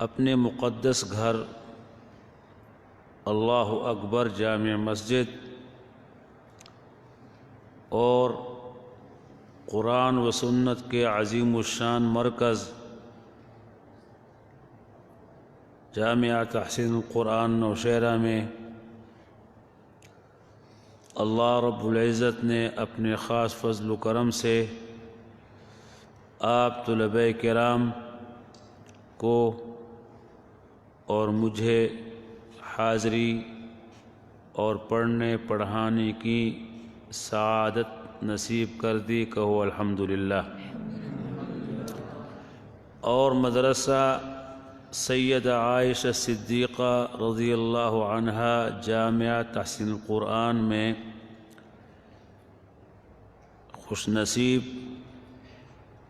اپنے مقدس گھر اللہ اکبر جامع مسجد اور قرآن و سنت کے عظیم الشان مرکز جامعہ تحسین القرآن نوشہرہ میں اللہ رب العزت نے اپنے خاص فضل و کرم سے آپ طلباء کرام کو اور مجھے حاضری اور پڑھنے پڑھانے کی سعادت نصیب کر دی، کہو الحمدللہ۔ اور مدرسہ سیدہ عائشہ صدیقہ رضی اللہ عنہا جامعہ تحسین القرآن میں خوش نصیب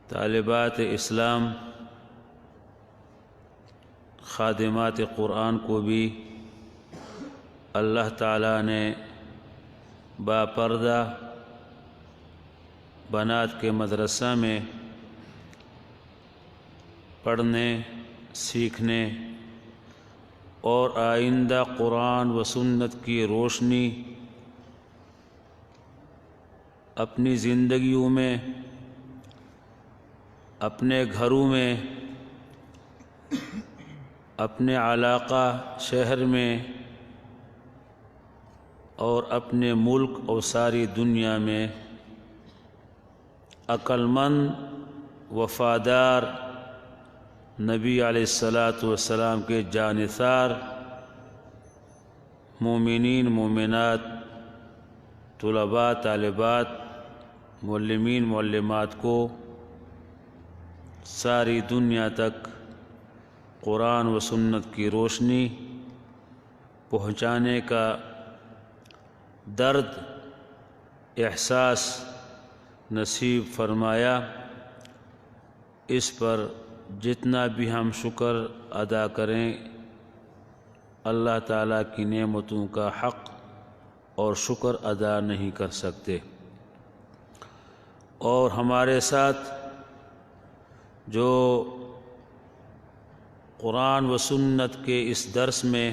طالبات اسلام خادمات قرآن کو بھی اللہ تعالیٰ نے باپردہ بنات کے مدرسہ میں پڑھنے، سیکھنے اور آئندہ قرآن و سنت کی روشنی اپنی زندگیوں میں، اپنے گھروں میں، اپنے علاقہ شہر میں اور اپنے ملک اور ساری دنیا میں عقل مند وفادار نبی علیہ الصلاۃ کے جانثار مومنین مومنات طلباء طالبات معلمین معلمات کو ساری دنیا تک قرآن و سنت کی روشنی پہنچانے کا درد احساس نصیب فرمایا۔ اس پر جتنا بھی ہم شکر ادا کریں اللہ تعالیٰ کی نعمتوں کا حق اور شکر ادا نہیں کر سکتے۔ اور ہمارے ساتھ جو قرآن و سنت کے اس درس میں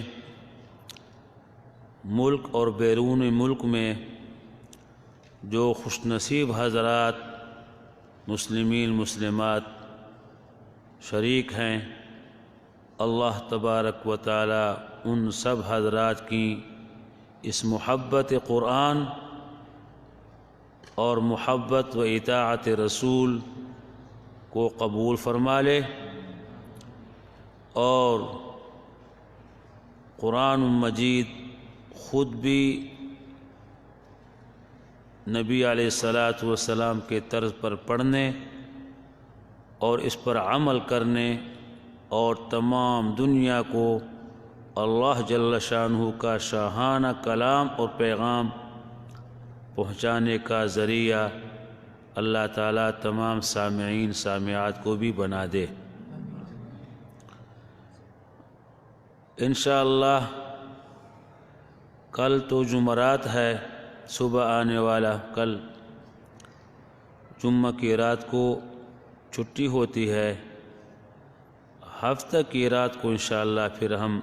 ملک اور بیرون ملک میں جو خوش نصیب حضرات مسلمین مسلمات شریک ہیں، اللہ تبارک و تعالی ان سب حضرات کی اس محبت قرآن اور محبت و اطاعت رسول کو قبول فرما لے، اور قرآن مجید خود بھی نبی علیہ السلام کے طرز پر پڑھنے اور اس پر عمل کرنے اور تمام دنیا کو اللہ جل شانہ کا شاہانہ کلام اور پیغام پہنچانے کا ذریعہ اللہ تعالیٰ تمام سامعین سامعات کو بھی بنا دے۔ انشاءاللہ کل تو جمعرات ہے، صبح آنے والا کل جمعہ کی رات کو چھٹی ہوتی ہے، ہفتہ کی رات کو انشاءاللہ پھر ہم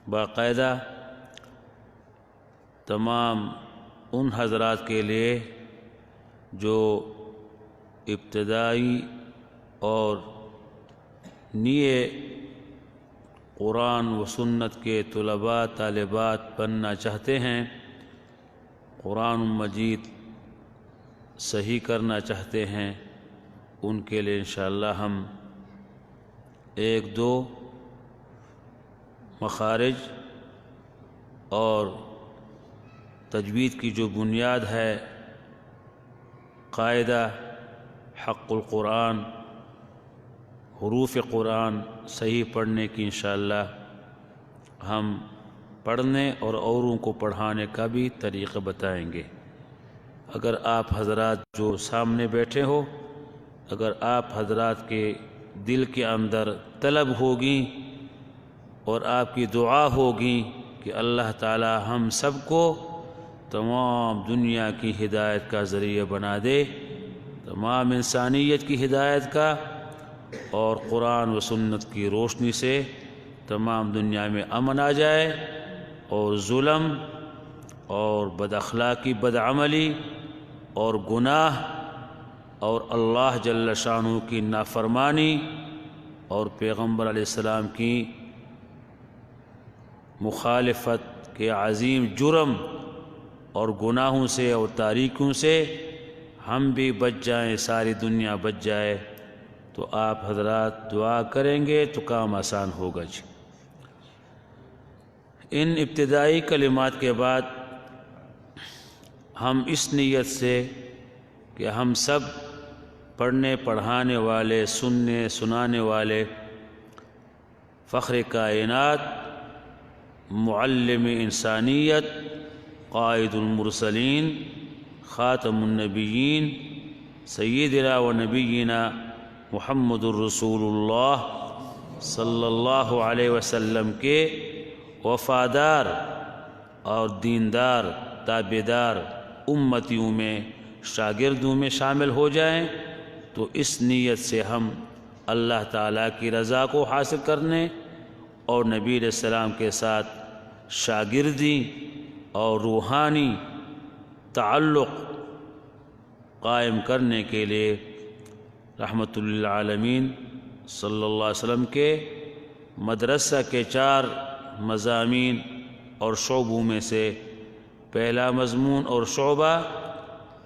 باقاعدہ تمام ان حضرات کے لیے جو ابتدائی اور نیے قرآن و سنت کے طلباء طالبات بننا چاہتے ہیں، قرآن مجید صحیح کرنا چاہتے ہیں، ان کے لیے انشاءاللہ ہم ایک دو مخارج اور تجوید کی جو بنیاد ہے، قاعدہ حق القرآن، حروف قرآن صحیح پڑھنے کی انشاءاللہ ہم پڑھنے اور اوروں کو پڑھانے کا بھی طریقہ بتائیں گے۔ اگر آپ حضرات جو سامنے بیٹھے ہو، اگر آپ حضرات کے دل کے اندر طلب ہوگی اور آپ کی دعا ہوگی کہ اللہ تعالی ہم سب کو تمام دنیا کی ہدایت کا ذریعہ بنا دے، تمام انسانیت کی ہدایت کا اور قرآن و سنت کی روشنی سے تمام دنیا میں امن آ جائے اور ظلم اور بد اخلاقی بدعملی اور گناہ اور اللہ جل شانہ کی نافرمانی اور پیغمبر علیہ السلام کی مخالفت کے عظیم جرم اور گناہوں سے اور تاریکیوں سے ہم بھی بچ جائیں، ساری دنیا بچ جائے، تو آپ حضرات دعا کریں گے تو کام آسان ہوگا جی۔ ان ابتدائی کلمات کے بعد ہم اس نیت سے کہ ہم سب پڑھنے پڑھانے والے، سننے سنانے والے، فخر کائنات، معلم انسانیت، قائد المرسلین، خاتم النبیین، سیدنا و نبینا محمد الرسول اللہ صلی اللہ علیہ وسلم کے وفادار اور دیندار تابعدار امتیوں میں، شاگردوں میں شامل ہو جائیں، تو اس نیت سے ہم اللہ تعالیٰ کی رضا کو حاصل کرنے اور نبی علیہ السلام کے ساتھ شاگردی اور روحانی تعلق قائم کرنے کے لیے رحمت للعالمین صلی اللہ علیہ وسلم کے مدرسہ کے 4 مضامین اور شعبوں میں سے پہلا مضمون اور شعبہ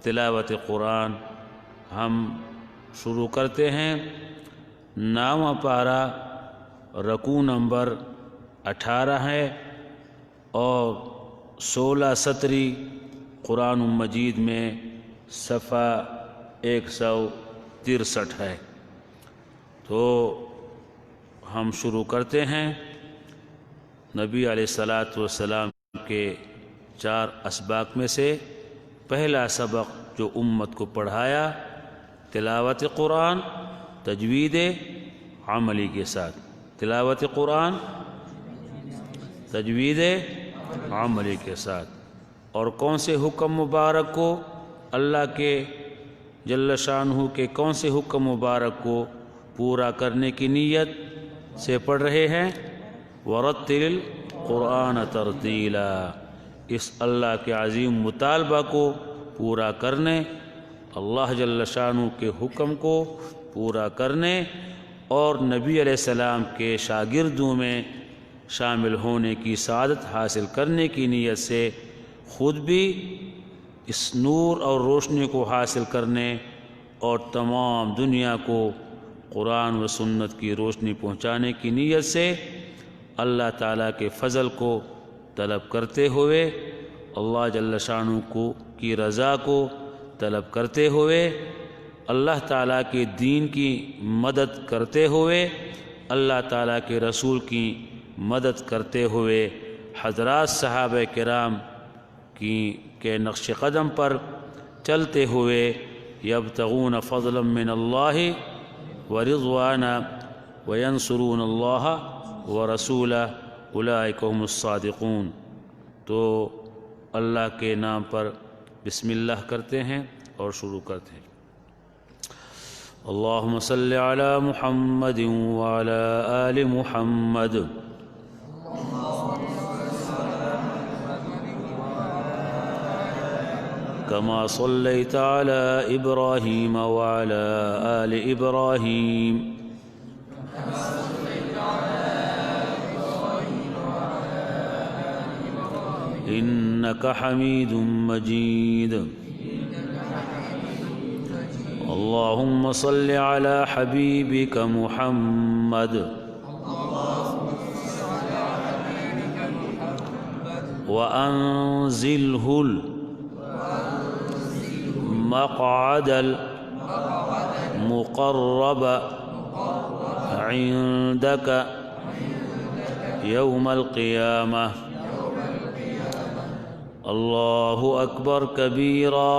تلاوت قرآن ہم شروع کرتے ہیں۔ 9واں پارہ رکوع نمبر 18 ہے اور 16 سطری قرآن مجید میں صفحہ 163 ہے۔ تو ہم شروع کرتے ہیں۔ نبی علیہ الصلاۃ والسلام کے 4 اسباق میں سے پہلا سبق جو امت کو پڑھایا تلاوت قرآن تجوید عملی کے ساتھ، تلاوت قرآن تجوید عملی کے ساتھ، اور کون سے حکم مبارک کو اللہ کے جل شانہ کے کون سے حکم مبارک کو پورا کرنے کی نیت سے پڑھ رہے ہیں؟ وَرَتِّلِ الْقُرْآنَ تَرْتِيلًا، اس اللہ کے عظیم مطالبہ کو پورا کرنے، اللہ جل شانہ کے حکم کو پورا کرنے اور نبی علیہ السلام کے شاگردوں میں شامل ہونے کی سعادت حاصل کرنے کی نیت سے خود بھی اس نور اور روشنی کو حاصل کرنے اور تمام دنیا کو قرآن و سنت کی روشنی پہنچانے کی نیت سے اللہ تعالیٰ کے فضل کو طلب کرتے ہوئے، اللہ جل شانہ کی رضا کو طلب کرتے ہوئے، اللہ تعالیٰ کے دین کی مدد کرتے ہوئے، اللہ تعالیٰ کے رسول کی مدد کرتے ہوئے، حضرات صحابہ کرام کے نقش قدم پر چلتے ہوئے، یبتغون فضلا من اللہ ورضوانا وینصرون اللہ ورسولہ اولئک هم الصادقون۔ تو اللہ کے نام پر بسم اللہ کرتے ہیں اور شروع کرتے ہیں۔ اللہم صلی علی محمد وعلی آل محمد كما صليت على إبراهيم وعلى آل إبراهيم إنك حميد مجيد اللهم صل على حبيبك محمد وأنزله المقعد المقرب عندك يوم القيامة الله أكبر كبيرا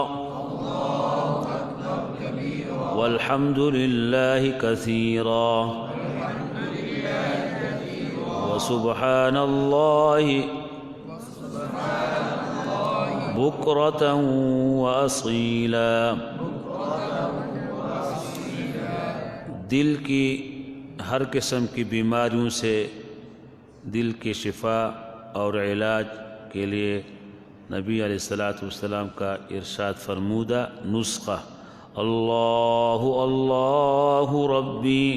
والحمد لله كثيرا وسبحان الله بكرة وأصيلا۔ دل کی ہر قسم کی بیماریوں سے دل کی شفا اور علاج کے لیے نبی علیہ الصلاۃ والسلام کا ارشاد فرمودہ نسخہ اللہ اللہ ربی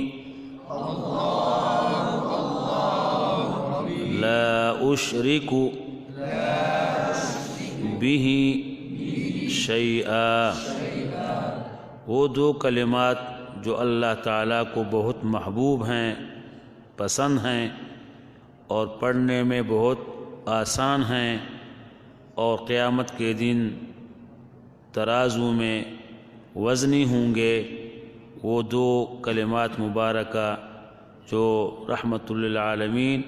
لا اشرک بہ شیئا، وہ دو کلمات جو اللہ تعالیٰ کو بہت محبوب ہیں، پسند ہیں اور پڑھنے میں بہت آسان ہیں، اور قیامت کے دن ترازو میں وزنی ہوں گے، وہ دو کلمات مبارکہ جو رحمت للعالمین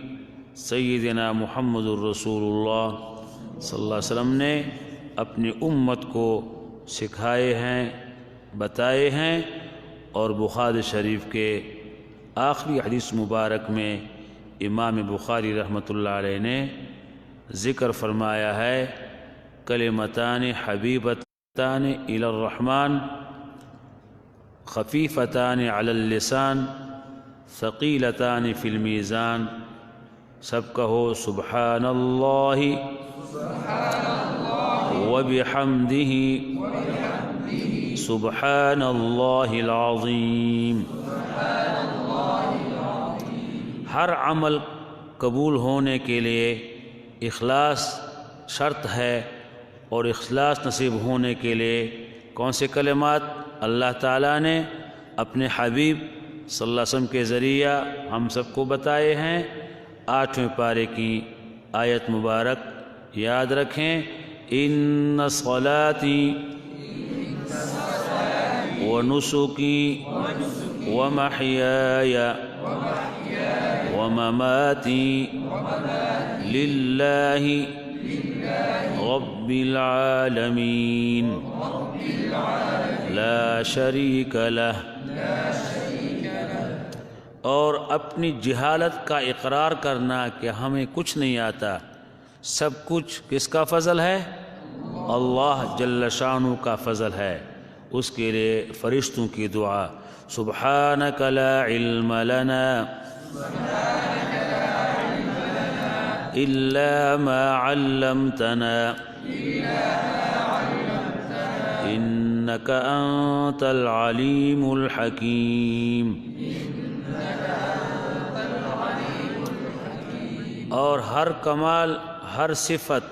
سیدنا محمد الرسول اللہ صلی اللہ علیہ وسلم نے اپنی امت کو سکھائے ہیں، بتائے ہیں، اور بخاری شریف کے آخری حدیث مبارک میں امام بخاری رحمۃ اللہ علیہ نے ذکر فرمایا ہے کلمتان حبیبتان الی الرحمن خفیفتان علی اللسان ثقیلتان فی المیزان، سب کہو سبحان اللہ وبحمدہ سبحان اللہ العظیم۔ ہر عمل قبول ہونے کے لیے اخلاص شرط ہے، اور اخلاص نصیب ہونے کے لیے کون سے کلمات اللہ تعالیٰ نے اپنے حبیب صلی اللہ علیہ وسلم کے ذریعہ ہم سب کو بتائے ہیں۔ 8ویں پارے کی آیت مبارک یاد رکھیں، ان صلاتی ونسکی ومحیای ومماتی للہ رب العالمین لا شریک لہ، اور اپنی جہالت کا اقرار کرنا کہ ہمیں کچھ نہیں آتا، سب کچھ کس کا فضل ہے؟ اللہ جل شانہ کا فضل ہے۔ اس کے لیے فرشتوں کی دعا سبحانک لا علم لنا الا ما علمتنا انک انت العلیم الحکیم۔ اور ہر کمال، ہر صفت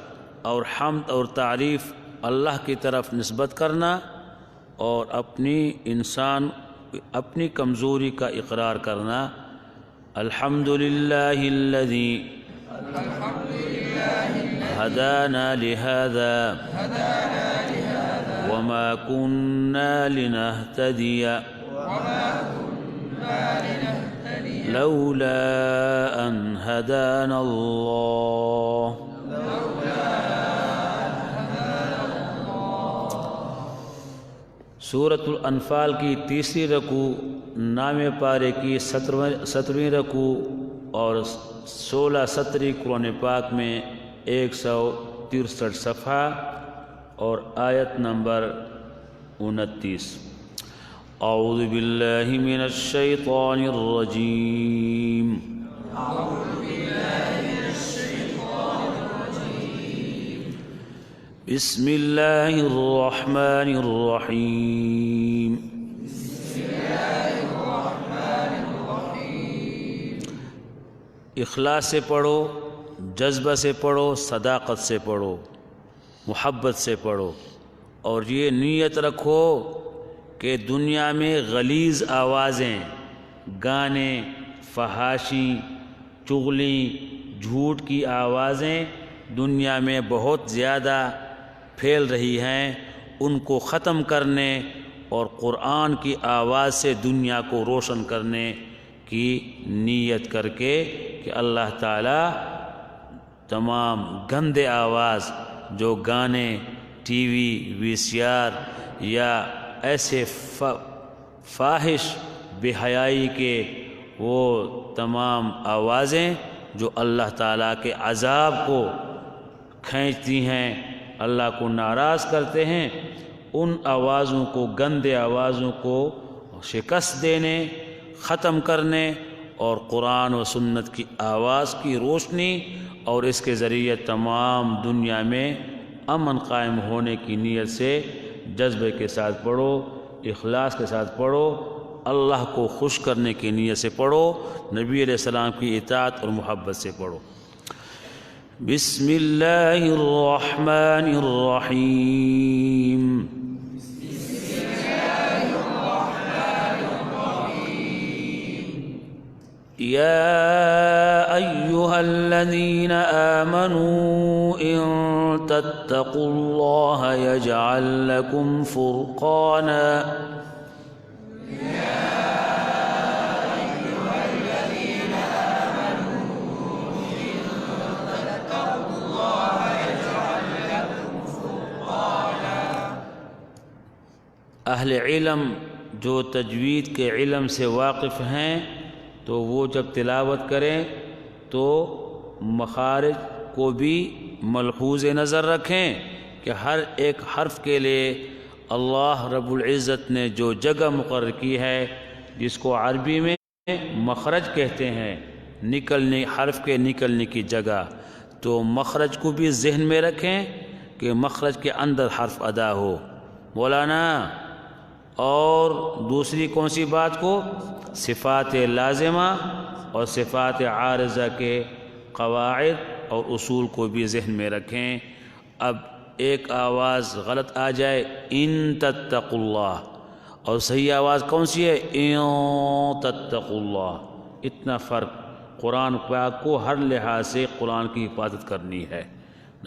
اور حمد اور تعریف اللہ کی طرف نسبت کرنا، اور اپنی کمزوری کا اقرار کرنا۔ الحمدللہ الذی ہدانا لہذا وما كنا لنهتدی لولا ان ہدانا اللہ۔ سورۃ الانفال کی 3ری رکوع، 9ویں پارے کی 17ویں رکوع اور 16-17 قرآن پاک میں 163 صفحہ اور آیت نمبر 29۔ اعوذ باللہ من الشیطان الرجیم، بسم اللہ الرحمن الرحیم۔ اخلاص سے پڑھو، جذبہ سے پڑھو، صداقت سے پڑھو، محبت سے پڑھو، اور یہ نیت رکھو کہ دنیا میں غلیظ آوازیں، گانے، فحاشی، چغلی، جھوٹ کی آوازیں دنیا میں بہت زیادہ پھیل رہی ہیں، ان کو ختم کرنے اور قرآن کی آواز سے دنیا کو روشن کرنے کی نیت کر کے کہ اللہ تعالیٰ تمام گندے آواز جو گانے، ٹی وی، وی سی آر یا ایسے فاحش بے حیائی کے وہ تمام آوازیں جو اللہ تعالیٰ کے عذاب کو کھینچتی ہیں، اللہ کو ناراض کرتے ہیں، ان آوازوں کو، گندے آوازوں کو شکست دینے ختم کرنے اور قرآن و سنت کی آواز کی روشنی اور اس کے ذریعے تمام دنیا میں امن قائم ہونے کی نیت سے جذبے کے ساتھ پڑھو، اخلاص کے ساتھ پڑھو، اللہ کو خوش کرنے کی نیت سے پڑھو، نبی علیہ السلام کی اطاعت اور محبت سے پڑھو۔ بسم اللہ الرحمن الرحیم۔ يا أيها الذين آمنوا إن تتقوا الله يجعل لكم فرقانا اہل علم جو تجوید کے علم سے واقف ہیں تو وہ جب تلاوت کریں تو مخارج کو بھی ملحوظ نظر رکھیں کہ ہر ایک حرف کے لیے اللہ رب العزت نے جو جگہ مقرر کی ہے، جس کو عربی میں مخرج کہتے ہیں، حرف کے نکلنے کی جگہ، تو مخرج کو بھی ذہن میں رکھیں کہ مخرج کے اندر حرف ادا ہو مولانا۔ اور دوسری کون سی بات کو؟ صفات لازمہ اور صفات عارضہ کے قواعد اور اصول کو بھی ذہن میں رکھیں۔ اب ایک آواز غلط آ جائے ان تتقوا اللہ، اور صحیح آواز کون سی ہے؟ ان تتقوا اللہ۔ اتنا فرق۔ قرآن پاک کو ہر لحاظ سے قرآن کی حفاظت کرنی ہے،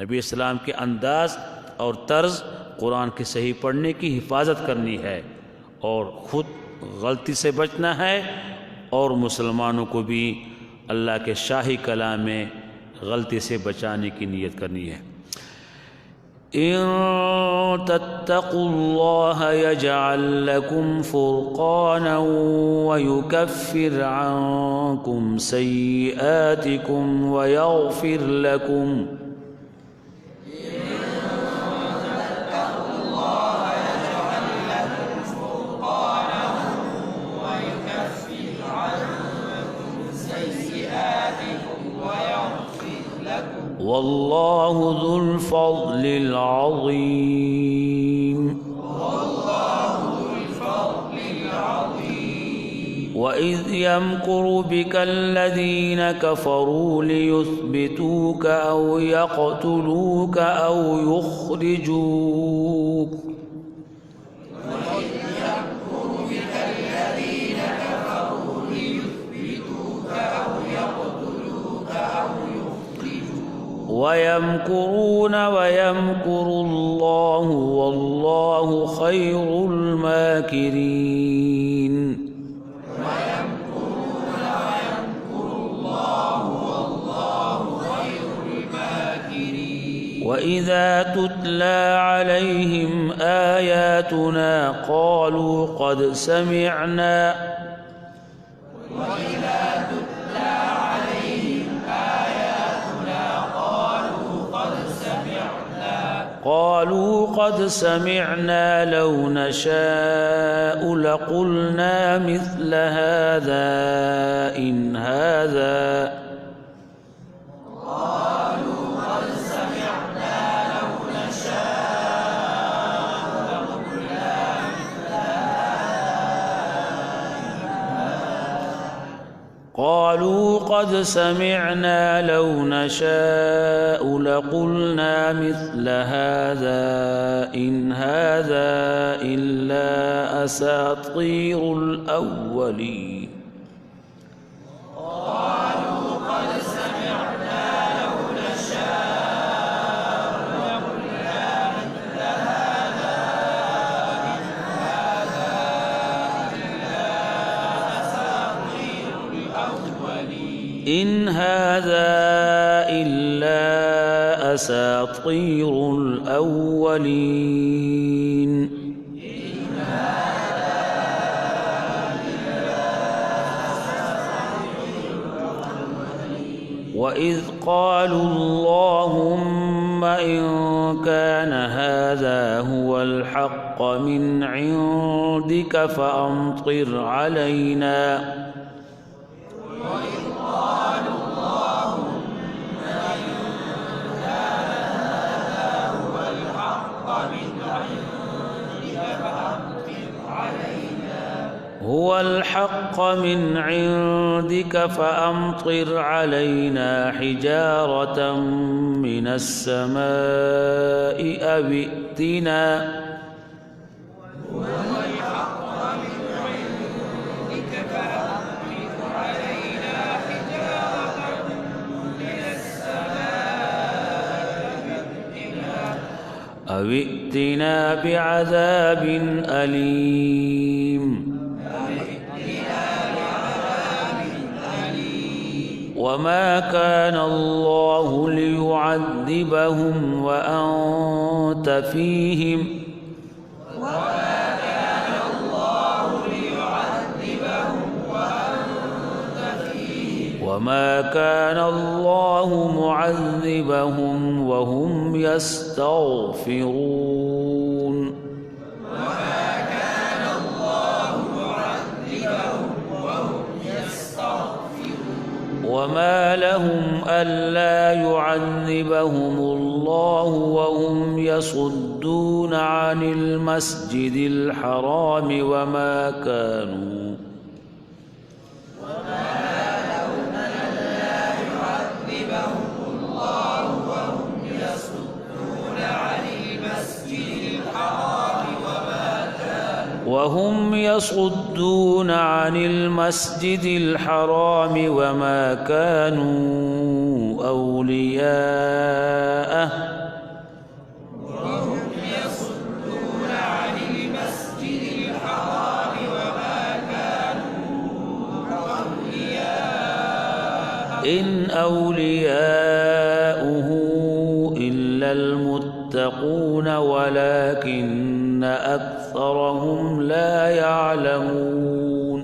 نبی اسلام کے انداز اور طرز قرآن کی صحیح پڑھنے کی حفاظت کرنی ہے، اور خود غلطی سے بچنا ہے، اور مسلمانوں کو بھی اللہ کے شاہی کلام میں غلطی سے بچانے کی نیت کرنی ہے۔ ان تتقوا اللہ یجعل لکم فرقانا ویکفر عنکم سیئاتکم ویغفر لکم۔ واللہ ذو الفضل العظیم۔ وَإِذْ يَمْكُرُ بِكَ الَّذِينَ كَفَرُوا لِيُثْبِتُوكَ أَوْ يَقْتُلُوكَ أَوْ يُخْرِجُوكَ۔ وَيَمْكُرُونَ وَيَمْكُرُ اللَّهُ وَاللَّهُ خَيْرُ الْمَاكِرِينَ۔ وَإِذَا تُتْلَى عَلَيْهِمْ آيَاتُنَا قَالُوا قَدْ سَمِعْنَا لَوْ نَشَاءُ لَقُلْنَا مِثْلَ هَذَا إِنْ هَذَا قالوا قد سمعنا لو نشاء لقلنا مثل هذا إن هذا إلا أساطير الأولين۔ إن هذا إلا أساطير الأولين۔ وإذ قالوا اللهم إن كان هذا هو الحق من عندك فأمطر علينا هو الحق من عندك فأمطر علينا حجارة من السماء أو ائتنا أو ائتنا بعذاب أليم وما كان الله ليعذبهم وأنت فيهم وما كان الله معذبهم وهم يستغفرون وما لهم ألا يعذبهم الله وهم يصدون عن المسجد الحرام وما كانوا وهم يصدون عن المسجد الحرام وما كانوا أولياءه إن أولياؤه إلا المتقون ولكن أكثرهم لا يعلمون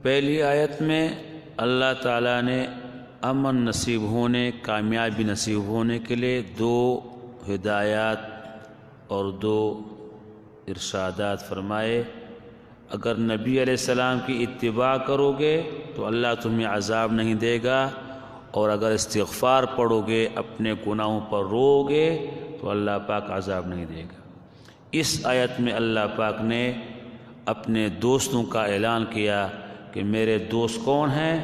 پہلی آیت میں اللہ تعالیٰ نے امن نصیب ہونے کامیابی نصیب ہونے کے لیے دو ہدایات اور دو ارشادات فرمائے. اگر نبی علیہ السلام کی اتباع کرو گے تو اللہ تمہیں عذاب نہیں دے گا، اور اگر استغفار پڑھو گے اپنے گناہوں پر رو گے تو اللہ پاک عذاب نہیں دے گا. اس آیت میں اللہ پاک نے اپنے دوستوں کا اعلان کیا کہ میرے دوست کون ہیں؟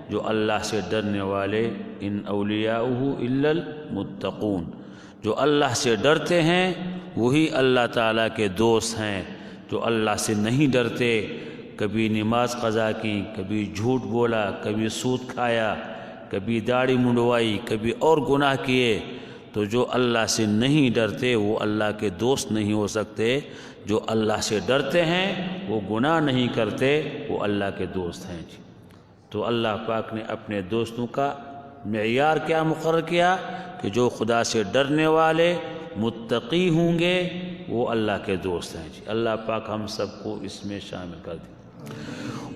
جو اللہ سے ڈرنے والے. ان اولیاؤہ الا المتقون، جو اللہ سے ڈرتے ہیں وہی اللہ تعالیٰ کے دوست ہیں. جو اللہ سے نہیں ڈرتے، کبھی نماز قضا کی، کبھی جھوٹ بولا، کبھی سود کھایا، کبھی داڑھی منڈوائی، کبھی اور گناہ کیے، تو جو اللہ سے نہیں ڈرتے وہ اللہ کے دوست نہیں ہو سکتے. جو اللہ سے ڈرتے ہیں وہ گناہ نہیں کرتے، وہ اللہ کے دوست ہیں. تو اللہ پاک نے اپنے دوستوں کا معیار کیا مقرر کیا کہ جو خدا سے ڈرنے والے متقی ہوں گے وہ اللہ کے دوست ہیں. اللہ پاک ہم سب کو اس میں شامل کر دے.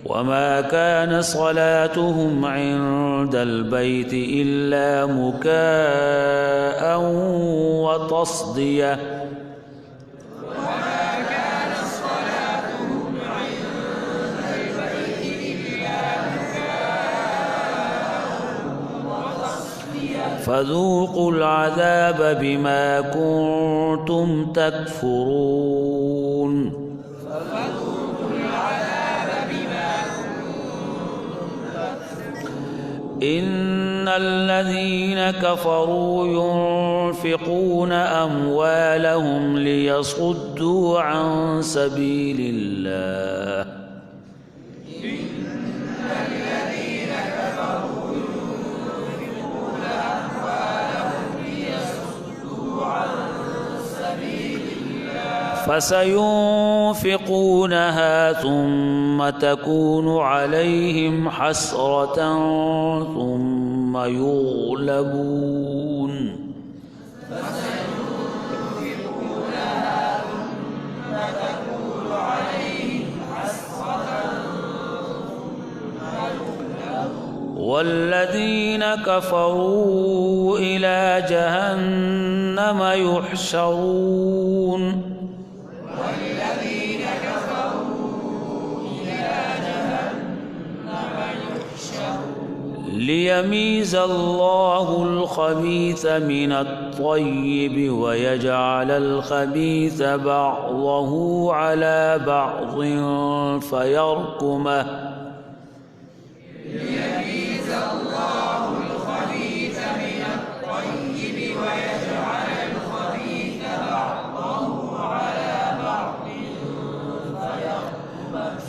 وما كان صلاتهم عند البيت إلا مكاء وتصدية فذوقوا العذاب بما كنتم تكفرون. إن الذين كفروا ينفقون أموالهم ليصدوا عن سبيل الله فسينفقونها ثم تكون عليهم حسرة ثم يغلبون والذين كفروا إلى جهنم يحشرون ليميز الله الخبيث من الطيب ويجعل الخبيث بعضه على بعض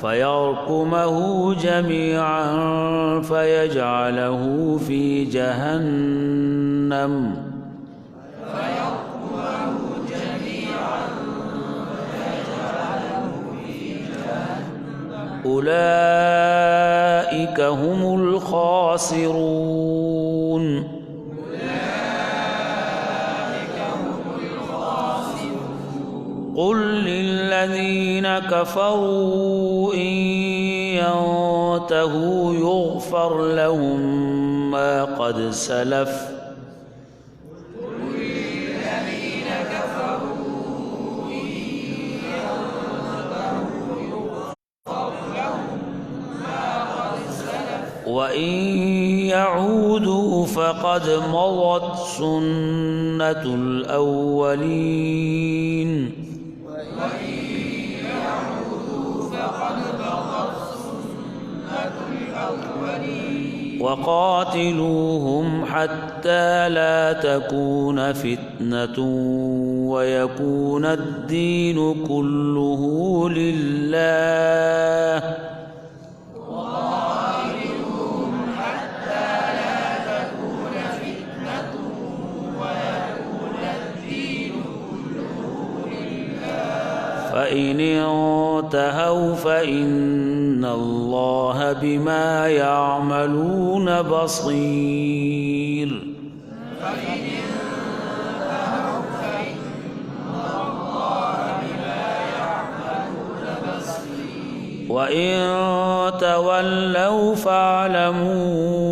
فيركمه جميعا فيجعله في جهنم أولئك هم الخاسرون قل للذين كفروا إن ينتهوا يغفر لهم ما قد سلف وإن يعودوا فقد مضت سنة الأولين وقاتلوهم حتى لا تكون فتنة ويكون الدين كله لله فإن انتهوا فإن الله بما يعملون بصير وإن تولوا فاعلموا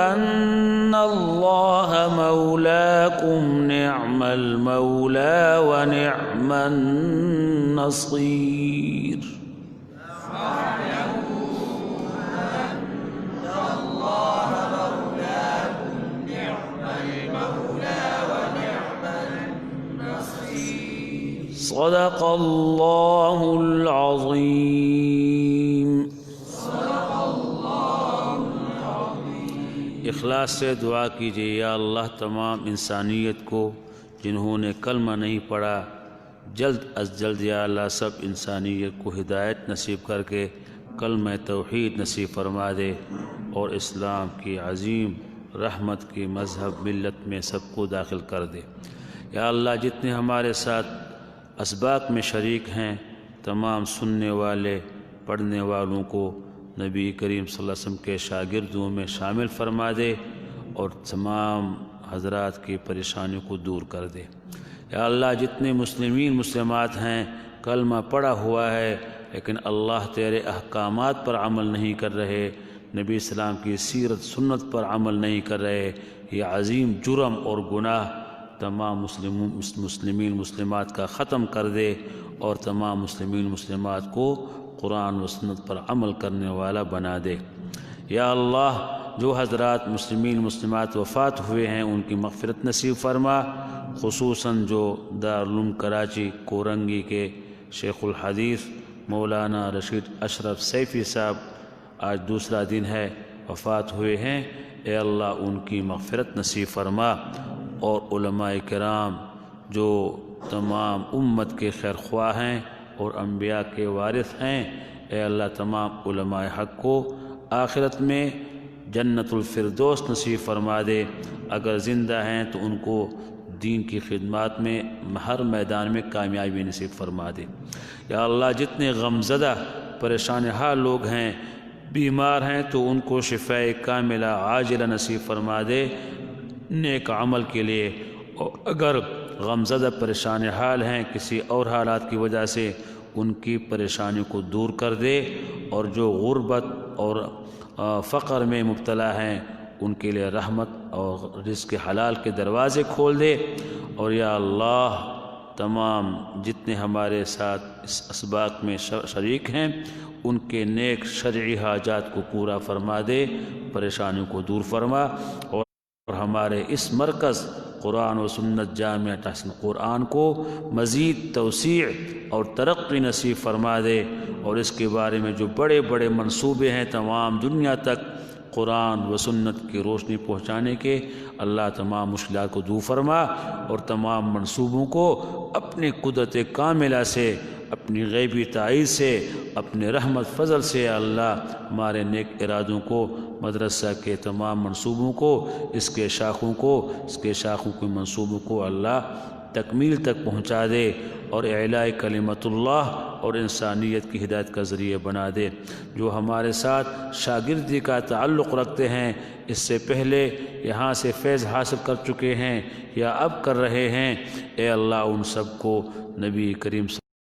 أن الله مولاكم نعم المولى ونعم النصير صدق الله العظيم اخلاص سے دعا کیجیے یا اللہ تمام انسانیت کو جنہوں نے کلمہ نہیں پڑھا جلد از جلد یا اللہ سب انسانیت کو ہدایت نصیب کر کے کلمہ توحید نصیب فرما دے اور اسلام کی عظیم رحمت کی مذہب ملت میں سب کو داخل کر دے یا اللہ جتنے ہمارے ساتھ اسباق میں شریک ہیں تمام سننے والے پڑھنے والوں کو نبی کریم صلی اللہ علیہ وسلم کے شاگردوں میں شامل فرما دے اور تمام حضرات کی پریشانیوں کو دور کر دے یا اللہ جتنے مسلمین مسلمات ہیں کلمہ پڑھا ہوا ہے لیکن اللہ تیرے احکامات پر عمل نہیں کر رہے نبی اسلام کی سیرت سنت پر عمل نہیں کر رہے یہ عظیم جرم اور گناہ تمام مسلمین مسلمات کا ختم کر دے اور تمام مسلمین مسلمات کو قرآن و سنت پر عمل کرنے والا بنا دے یا اللہ جو حضرات مسلمین مسلمات وفات ہوئے ہیں ان کی مغفرت نصیب فرما خصوصاً جو دارالعلوم کراچی کورنگی کے شیخ الحدیث مولانا رشید اشرف سیفی صاحب آج دوسرا دن ہے وفات ہوئے ہیں اے اللہ ان کی مغفرت نصیب فرما اور علماء کرام جو تمام امت کے خیر خواہ ہیں اور انبیاء کے وارث ہیں اے اللہ تمام علماء حق کو آخرت میں جنت الفردوس نصیب فرما دے اگر زندہ ہیں تو ان کو دین کی خدمات میں ہر میدان میں کامیابی نصیب فرما دے یا اللہ جتنے غمزدہ پریشان حال لوگ ہیں بیمار ہیں تو ان کو شفاء کاملہ عاجلہ نصیب فرما دے نیک عمل کے لیے، اور اگر غمزدہ پریشان حال ہیں کسی اور حالات کی وجہ سے ان کی پریشانی کو دور کر دے، اور جو غربت اور فقر میں مبتلا ہیں ان کے لیے رحمت اور رزق حلال کے دروازے کھول دے۔ اور یا اللہ تمام جتنے ہمارے ساتھ اس اسباق میں شریک ہیں ان کے نیک شرعی حاجات کو پورا فرما دے، پریشانیوں کو دور فرما، اور ہمارے اس مرکز قرآن و سنت جامعہ تحسین قرآن کو مزید توسیع اور ترقی نصیب فرما دے، اور اس کے بارے میں جو بڑے بڑے منصوبے ہیں تمام دنیا تک قرآن و سنت کی روشنی پہنچانے کے، اللہ تمام مشکلات کو دور فرما، اور تمام منصوبوں کو اپنی قدرت کاملہ سے، اپنی غیبی تائید سے، اپنے رحمت فضل سے اللہ ہمارے نیک ارادوں کو، مدرسہ کے تمام منصوبوں کو، اس کے شاخوں کے منصوبوں کو اللہ تکمیل تک پہنچا دے، اور اعلاء کلمت اللہ اور انسانیت کی ہدایت کا ذریعہ بنا دے۔ جو ہمارے ساتھ شاگردی کا تعلق رکھتے ہیں، اس سے پہلے یہاں سے فیض حاصل کر چکے ہیں یا اب کر رہے ہیں، اے اللہ ان سب کو نبی کریم صلی